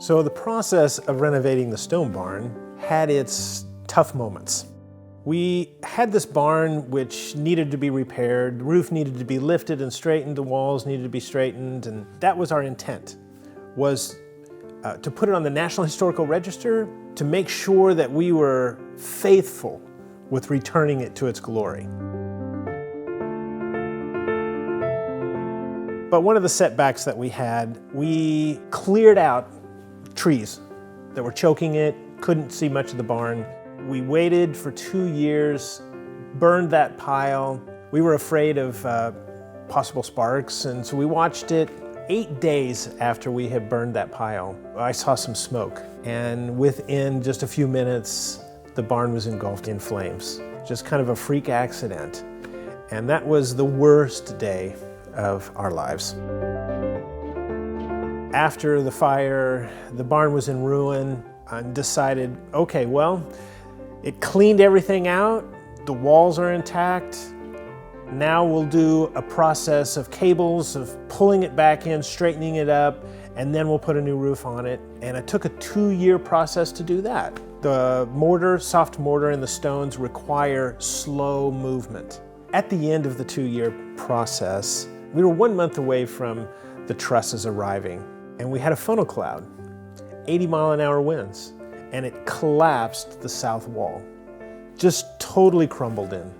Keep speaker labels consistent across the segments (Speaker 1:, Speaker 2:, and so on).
Speaker 1: So the process of renovating the stone barn had its tough moments. We had this barn which needed to be repaired, the roof needed to be lifted and straightened, the walls needed to be straightened, and that was our intent, was to put it on the National Historical Register to make sure that we were faithful with returning it to its glory. But one of the setbacks that we had, we cleared out trees that were choking it, couldn't see much of the barn. We waited for 2 years, burned that pile. We were afraid of possible sparks, and so we watched it. 8 days after we had burned that pile, I saw some smoke, and within just a few minutes, the barn was engulfed in flames. Just kind of a freak accident. And that was the worst day of our lives. After the fire, the barn was in ruin. I decided, okay, well, it cleaned everything out, the walls are intact. Now we'll do a process of cables, of pulling it back in, straightening it up, and then we'll put a new roof on it. And it took a 2-year process to do that. The mortar, soft mortar, and the stones require slow movement. At the end of the 2-year process, we were 1 month away from the trusses arriving, and we had a funnel cloud, 80-mile-an-hour winds, and it collapsed the south wall. Just totally crumbled in.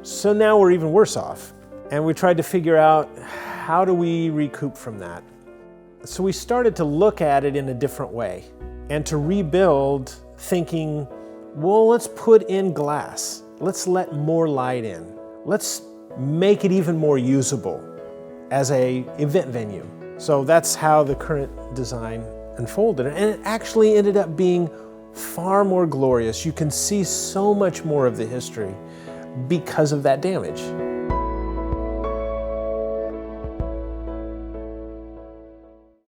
Speaker 1: So now we're even worse off. And we tried to figure out, how do we recoup from that? So we started to look at it in a different way and to rebuild thinking, well, let's put in glass. Let's let more light in. Let's make it even more usable as an event venue. So that's how the current design unfolded. And it actually ended up being far more glorious. You can see so much more of the history because of that damage.